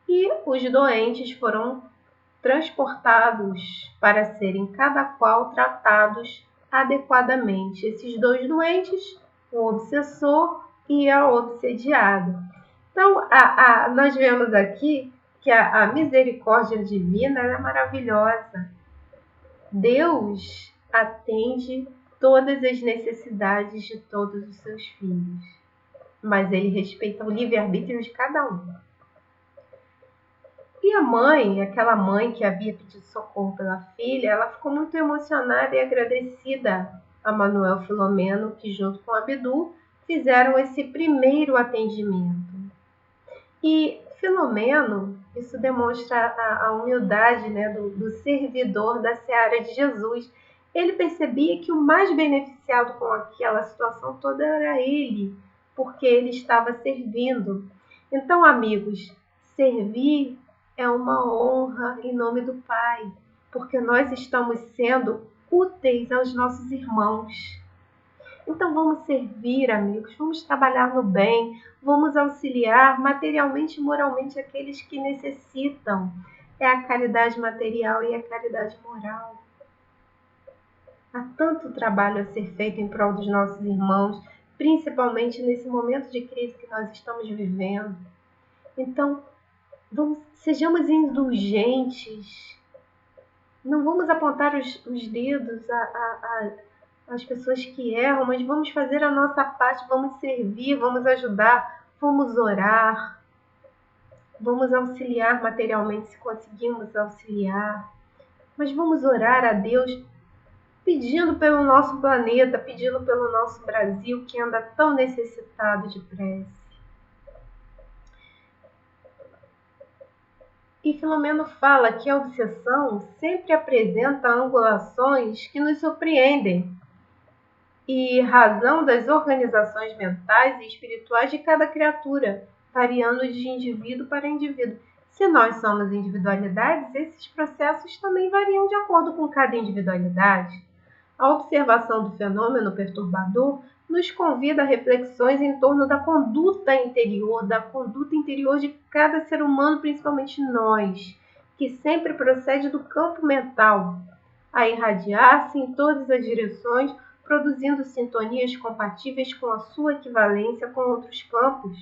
E os doentes foram transportados para serem cada qual tratados adequadamente. Esses dois doentes, o obsessor e a obsediada. Então, nós vemos aqui que a misericórdia divina é maravilhosa. Deus atende todas as necessidades de todos os seus filhos, mas ele respeita o livre-arbítrio de cada um. E a mãe, aquela mãe que havia pedido socorro pela filha, ela ficou muito emocionada e agradecida a Manuel Filomeno, que junto com Abdu fizeram esse primeiro atendimento. E Filomeno, isso demonstra a humildade, né, do servidor da seara de Jesus. Ele percebia que o mais beneficiado com aquela situação toda era ele, porque ele estava servindo. Então, amigos, servir é uma honra em nome do Pai, porque nós estamos sendo úteis aos nossos irmãos. Então vamos servir, amigos, vamos trabalhar no bem, vamos auxiliar materialmente e moralmente aqueles que necessitam. É a caridade material e a caridade moral. Há tanto trabalho a ser feito em prol dos nossos irmãos, principalmente nesse momento de crise que nós estamos vivendo. Então, sejamos indulgentes. Não vamos apontar os dedos às pessoas que erram, mas vamos fazer a nossa parte, vamos servir, vamos ajudar, vamos orar, vamos auxiliar materialmente se conseguimos auxiliar. Mas vamos orar a Deus pedindo pelo nosso planeta, pedindo pelo nosso Brasil, que anda tão necessitado de prece. E Filomeno fala que a obsessão sempre apresenta angulações que nos surpreendem e razão das organizações mentais e espirituais de cada criatura, variando de indivíduo para indivíduo. Se nós somos individualidades, esses processos também variam de acordo com cada individualidade. A observação do fenômeno perturbador nos convida a reflexões em torno da conduta interior de cada ser humano, principalmente nós, que sempre procede do campo mental, a irradiar-se em todas as direções, produzindo sintonias compatíveis com a sua equivalência com outros campos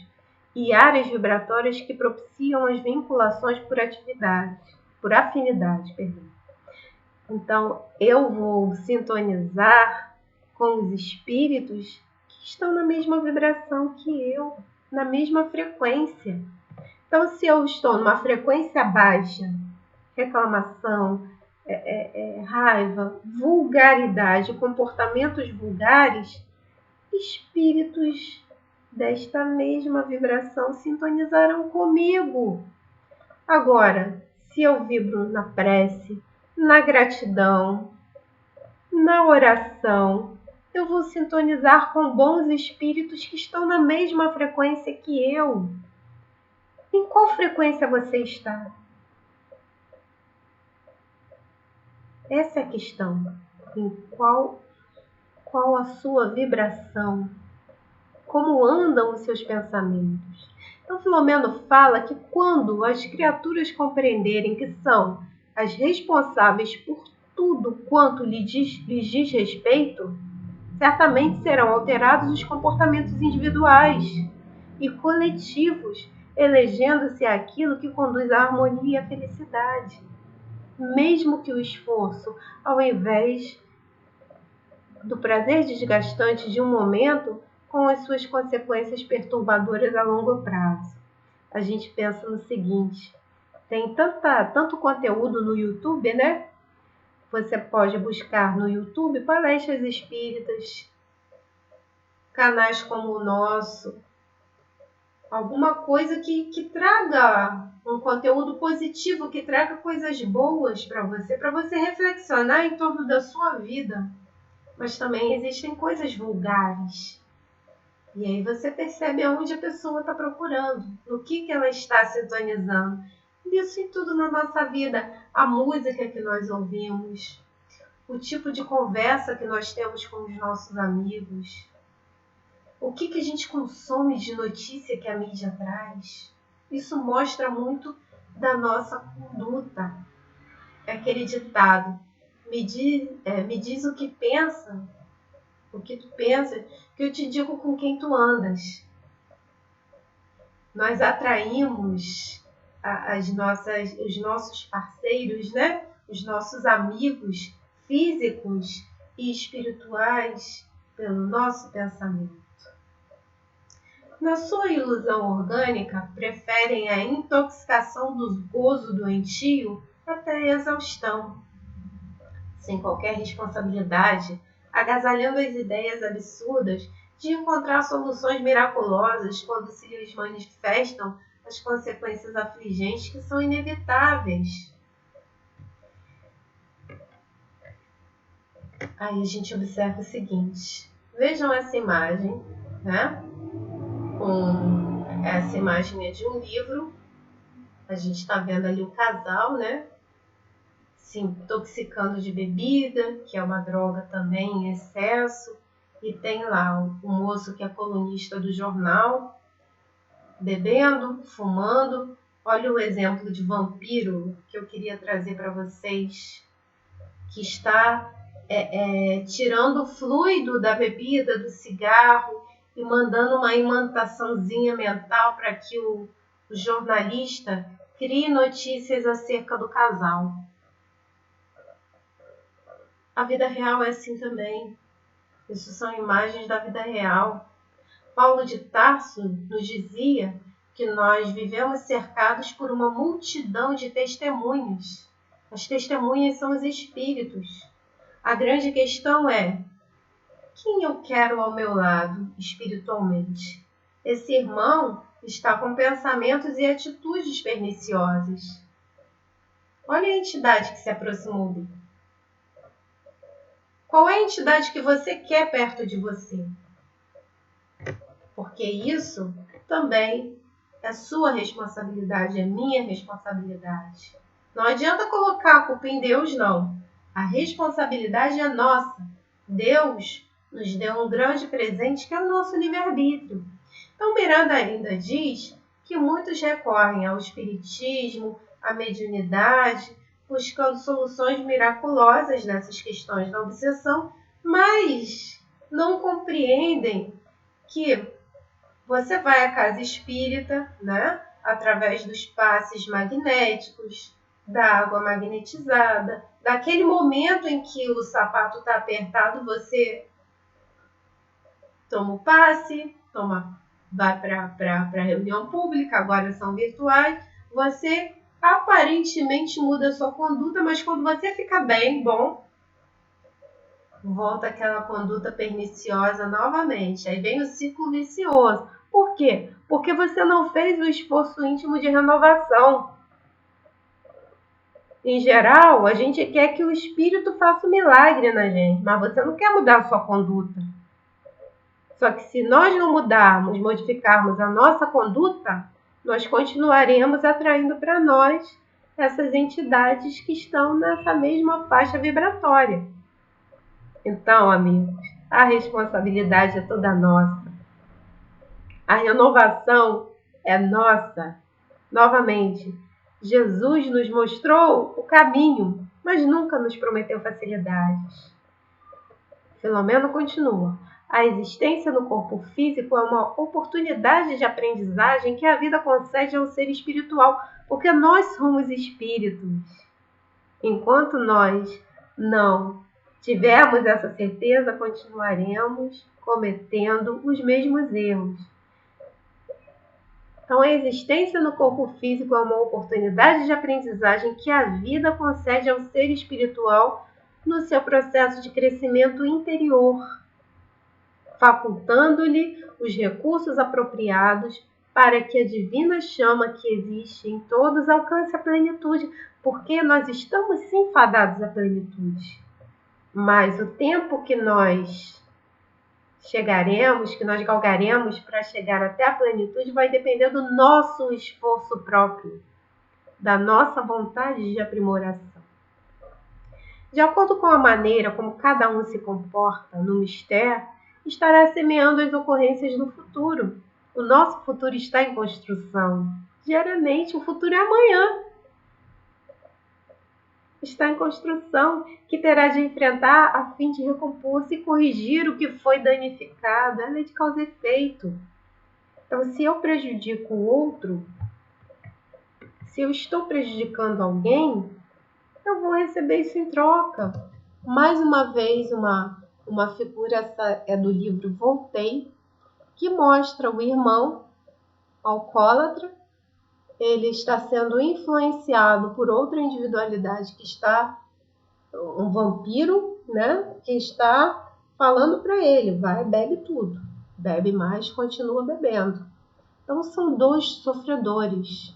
e áreas vibratórias que propiciam as vinculações por afinidade. Então, eu vou sintonizar com os espíritos que estão na mesma vibração que eu, na mesma frequência. Então, se eu estou numa frequência baixa, reclamação, raiva, vulgaridade, comportamentos vulgares, espíritos desta mesma vibração sintonizarão comigo. Agora, se eu vibro na prece, na gratidão, na oração, eu vou sintonizar com bons espíritos que estão na mesma frequência que eu. Em qual frequência você está? Essa é a questão. Em qual a sua vibração? Como andam os seus pensamentos? Então, Filomeno fala que quando as criaturas compreenderem que são as responsáveis por tudo quanto lhes diz respeito, certamente serão alterados os comportamentos individuais e coletivos, elegendo-se aquilo que conduz à harmonia e à felicidade. Mesmo que o esforço, ao invés do prazer desgastante de um momento, com as suas consequências perturbadoras a longo prazo. A gente pensa no seguinte, tem tanto conteúdo no YouTube, né? Você pode buscar no YouTube palestras espíritas, canais como o nosso, alguma coisa que traga um conteúdo positivo, que traga coisas boas para você reflexionar em torno da sua vida. Mas também existem coisas vulgares. E aí você percebe aonde a pessoa está procurando, no que ela está sintonizando. Isso em tudo na nossa vida. A música que nós ouvimos, o tipo de conversa que nós temos com os nossos amigos, o que a gente consome de notícia que a mídia traz. Isso mostra muito da nossa conduta. É aquele ditado, me diz o que pensa, o que tu pensa, que eu te digo com quem tu andas. Nós atraímos os nossos parceiros, né? Os nossos amigos físicos e espirituais pelo nosso pensamento. Na sua ilusão orgânica, preferem a intoxicação do gozo doentio até a exaustão. Sem qualquer responsabilidade, agasalhando as ideias absurdas de encontrar soluções miraculosas quando se lhes manifestam as consequências afligentes que são inevitáveis. Aí a gente observa o seguinte: vejam essa imagem, né? Essa imagem é de um livro. A gente está vendo ali o casal, né? Se intoxicando de bebida, que é uma droga também em excesso. E tem lá o moço que é colunista do jornal, bebendo, fumando. Olha o exemplo de vampiro que eu queria trazer para vocês, que está tirando o fluido da bebida, do cigarro, e mandando uma imantaçãozinha mental para que o jornalista crie notícias acerca do casal. A vida real é assim também. Isso são imagens da vida real. Paulo de Tarso nos dizia que nós vivemos cercados por uma multidão de testemunhas. As testemunhas são os espíritos. A grande questão é: quem eu quero ao meu lado espiritualmente? Esse irmão está com pensamentos e atitudes perniciosas. Olha a entidade que se aproximou dele. Qual é a entidade que você quer perto de você? Porque isso também é sua responsabilidade, é minha responsabilidade. Não adianta colocar a culpa em Deus, não. A responsabilidade é nossa. Deus nos deu um grande presente que é o nosso livre-arbítrio. Então Miranda ainda diz que muitos recorrem ao espiritismo, à mediunidade, buscando soluções miraculosas nessas questões da obsessão, mas não compreendem que você vai à casa espírita, né, através dos passes magnéticos, da água magnetizada, daquele momento em que o sapato está apertado, você toma o passe, vai para a reunião pública, agora são virtuais, você aparentemente muda a sua conduta, mas quando você fica bem, bom, volta aquela conduta perniciosa novamente. Aí vem o ciclo vicioso. Por quê? Porque você não fez o esforço íntimo de renovação. Em geral, a gente quer que o espírito faça um milagre na gente, mas você não quer mudar a sua conduta. Só que se nós não mudarmos, modificarmos a nossa conduta, nós continuaremos atraindo para nós essas entidades que estão nessa mesma faixa vibratória. Então, amigos, a responsabilidade é toda nossa. A renovação é nossa. Novamente, Jesus nos mostrou o caminho, mas nunca nos prometeu facilidades. Filomeno continua: a existência no corpo físico é uma oportunidade de aprendizagem que a vida concede ao ser espiritual, porque nós somos espíritos. Enquanto nós não tivermos essa certeza, continuaremos cometendo os mesmos erros. Então, a existência no corpo físico é uma oportunidade de aprendizagem que a vida concede ao ser espiritual no seu processo de crescimento interior, facultando-lhe os recursos apropriados para que a divina chama que existe em todos alcance a plenitude, porque nós estamos sim fadados à plenitude. Mas o tempo que nós chegaremos, que nós galgaremos para chegar até a plenitude, vai depender do nosso esforço próprio, da nossa vontade de aprimoração. De acordo com a maneira como cada um se comporta no mistério, estará semeando as ocorrências do futuro. O nosso futuro está em construção. Diariamente, o futuro é amanhã. Está em construção, que terá de enfrentar a fim de recompor-se e corrigir o que foi danificado. É lei de causa e efeito. Então, se eu prejudico o outro, se eu estou prejudicando alguém, eu vou receber isso em troca. Mais uma vez, uma figura, essa é do livro Voltei, que mostra o irmão alcoólatra. Ele está sendo influenciado por outra individualidade que está, um vampiro, né? Que está falando para ele, vai, bebe tudo. Bebe mais, continua bebendo. Então são dois sofredores.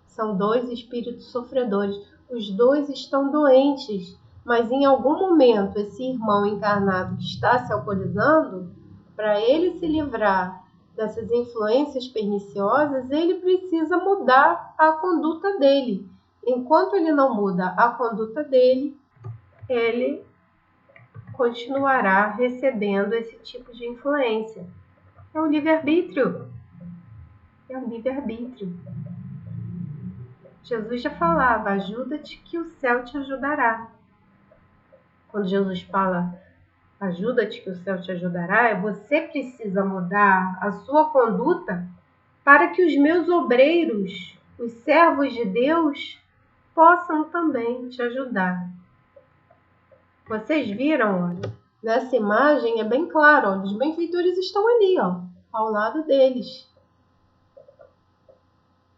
São dois espíritos sofredores. Os dois estão doentes, mas em algum momento esse irmão encarnado que está se alcoolizando, para ele se livrar dessas influências perniciosas, ele precisa mudar a conduta dele. Enquanto ele não muda a conduta dele, ele continuará recebendo esse tipo de influência. É o livre-arbítrio. É o livre-arbítrio. Jesus já falava, ajuda-te que o céu te ajudará. Quando Jesus fala, ajuda-te que o céu te ajudará, você precisa mudar a sua conduta para que os meus obreiros, os servos de Deus, possam também te ajudar. Vocês viram, olha, nessa imagem é bem claro, olha, os benfeitores estão ali, ó, ao lado deles.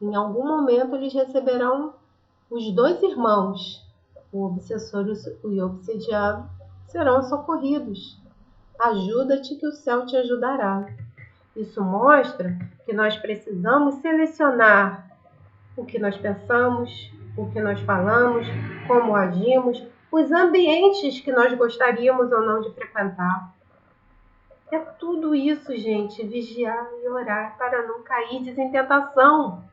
Em algum momento eles receberão os dois irmãos, o obsessor e o obsediado, serão socorridos. Ajuda-te que o céu te ajudará. Isso mostra que nós precisamos selecionar o que nós pensamos, o que nós falamos, como agimos, os ambientes que nós gostaríamos ou não de frequentar. É tudo isso, gente, vigiar e orar para não cair em tentação.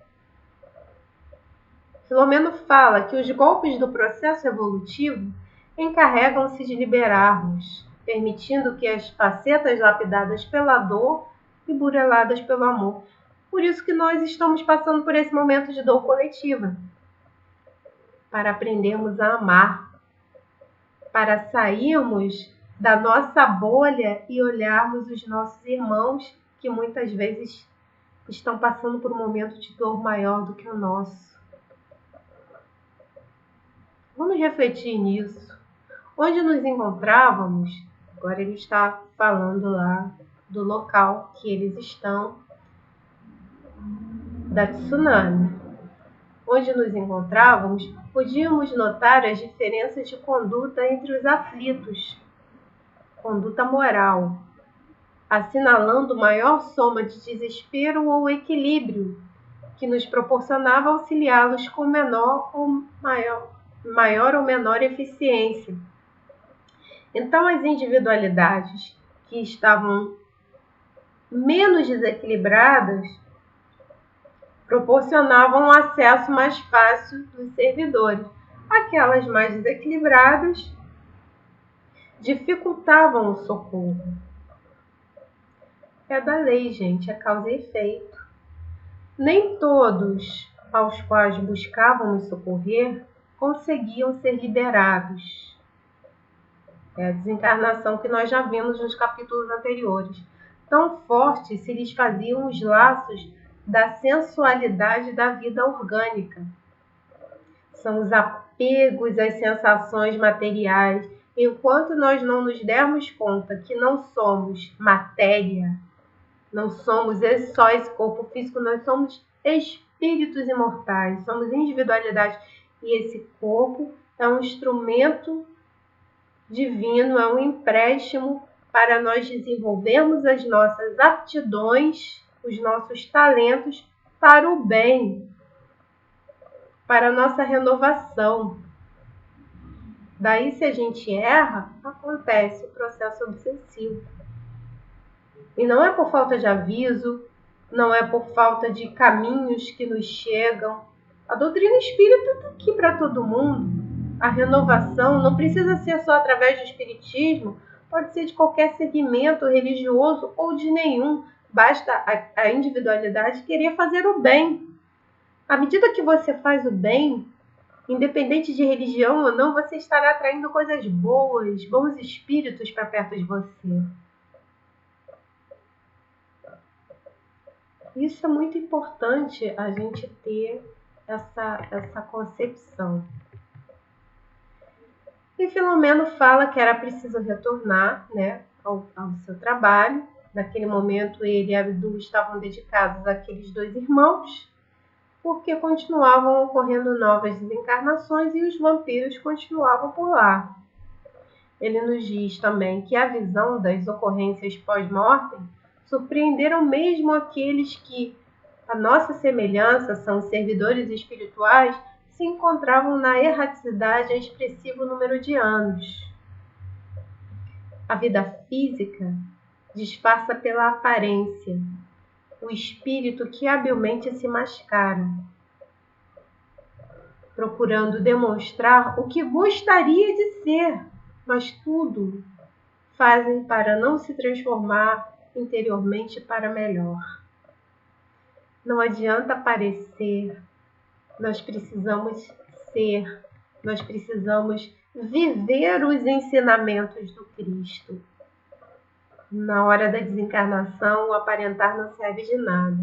Filomeno fala que os golpes do processo evolutivo encarregam-se de liberar-nos, permitindo que as facetas lapidadas pela dor e bureladas pelo amor. Por isso que nós estamos passando por esse momento de dor coletiva, para aprendermos a amar, para sairmos da nossa bolha e olharmos os nossos irmãos que muitas vezes estão passando por um momento de dor maior do que o nosso. Vamos refletir nisso. Onde nos encontrávamos, agora ele está falando lá do local que eles estão, da tsunami. Onde nos encontrávamos, podíamos notar as diferenças de conduta entre os aflitos, conduta moral, assinalando maior soma de desespero ou equilíbrio, que nos proporcionava auxiliá-los com maior ou menor eficiência. Então, as individualidades que estavam menos desequilibradas proporcionavam um acesso mais fácil dos servidores. Aquelas mais desequilibradas dificultavam o socorro. É da lei, gente, é causa e efeito. Nem todos aos quais buscávamos socorrer conseguiam ser liberados. É a desencarnação que nós já vimos nos capítulos anteriores. Tão fortes se lhes faziam os laços da sensualidade da vida orgânica. São os apegos às sensações materiais. Enquanto nós não nos dermos conta que não somos matéria, não somos só esse corpo físico, nós somos espíritos imortais, somos individualidade. E esse corpo é um instrumento divino, é um empréstimo para nós desenvolvermos as nossas aptidões, os nossos talentos para o bem, para a nossa renovação. Daí, se a gente erra, acontece o processo obsessivo. E não é por falta de aviso, não é por falta de caminhos que nos chegam. A doutrina espírita está aqui para todo mundo. A renovação não precisa ser só através do espiritismo, pode ser de qualquer segmento religioso ou de nenhum. Basta a individualidade querer fazer o bem. À medida que você faz o bem, independente de religião ou não, você estará atraindo coisas boas, bons espíritos para perto de você. Isso é muito importante a gente ter essa concepção. E Filomeno fala que era preciso retornar, né, ao seu trabalho. Naquele momento, ele e Abdul estavam dedicados àqueles dois irmãos, porque continuavam ocorrendo novas desencarnações e os vampiros continuavam por lá. Ele nos diz também que a visão das ocorrências pós-mortem surpreenderam mesmo aqueles que, à nossa semelhança, são servidores espirituais, se encontravam na erraticidade há expressivo número de anos. A vida física disfarça pela aparência o espírito que habilmente se mascara, procurando demonstrar o que gostaria de ser, mas tudo fazem para não se transformar interiormente para melhor. Não adianta parecer, nós precisamos ser, nós precisamos viver os ensinamentos do Cristo. Na hora da desencarnação, o aparentar não serve de nada.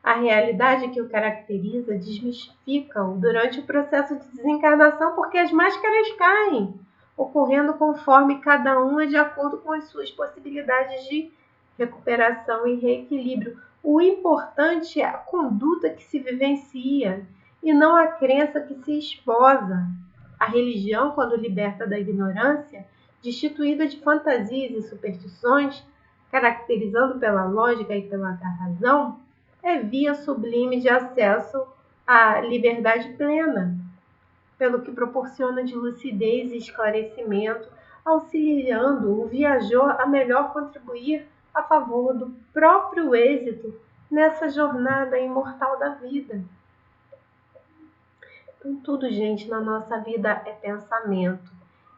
A realidade que o caracteriza desmistifica-o durante o processo de desencarnação, porque as máscaras caem, ocorrendo conforme cada uma de acordo com as suas possibilidades de recuperação e reequilíbrio. O importante é a conduta que se vivencia e não a crença que se esposa. A religião, quando liberta da ignorância, destituída de fantasias e superstições, caracterizando pela lógica e pela razão, é via sublime de acesso à liberdade plena, pelo que proporciona de lucidez e esclarecimento, auxiliando o viajor a melhor contribuir a favor do próprio êxito nessa jornada imortal da vida. Então, tudo, gente, na nossa vida é pensamento.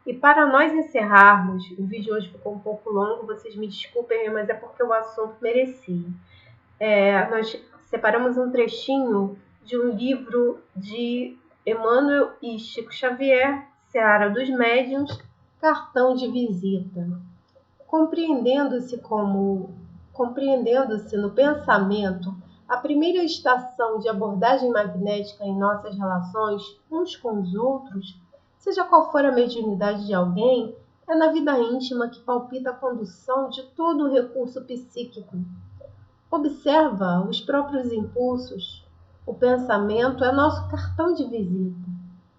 E para nós encerrarmos, o vídeo hoje ficou um pouco longo, vocês me desculpem, mas é porque o assunto merecia. Nós separamos um trechinho de um livro de Emmanuel e Chico Xavier, Seara dos Médiuns, Cartão de Visita. Compreendendo-se no pensamento a primeira estação de abordagem magnética em nossas relações uns com os outros, seja qual for a mediunidade de alguém, é na vida íntima que palpita a condução de todo o recurso psíquico. Observa os próprios impulsos. O pensamento é nosso cartão de visita.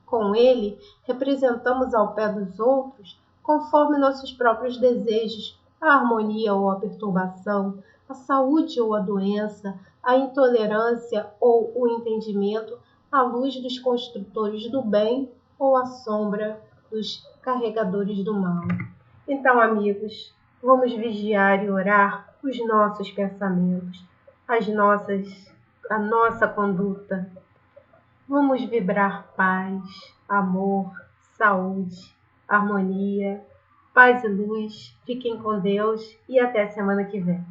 Com ele, representamos ao pé dos outros, conforme nossos próprios desejos, a harmonia ou a perturbação, a saúde ou a doença, a intolerância ou o entendimento, a luz dos construtores do bem ou a sombra dos carregadores do mal. Então, amigos, vamos vigiar e orar os nossos pensamentos, a nossa conduta. Vamos vibrar paz, amor, saúde, harmonia, paz e luz. Fiquem com Deus e até semana que vem.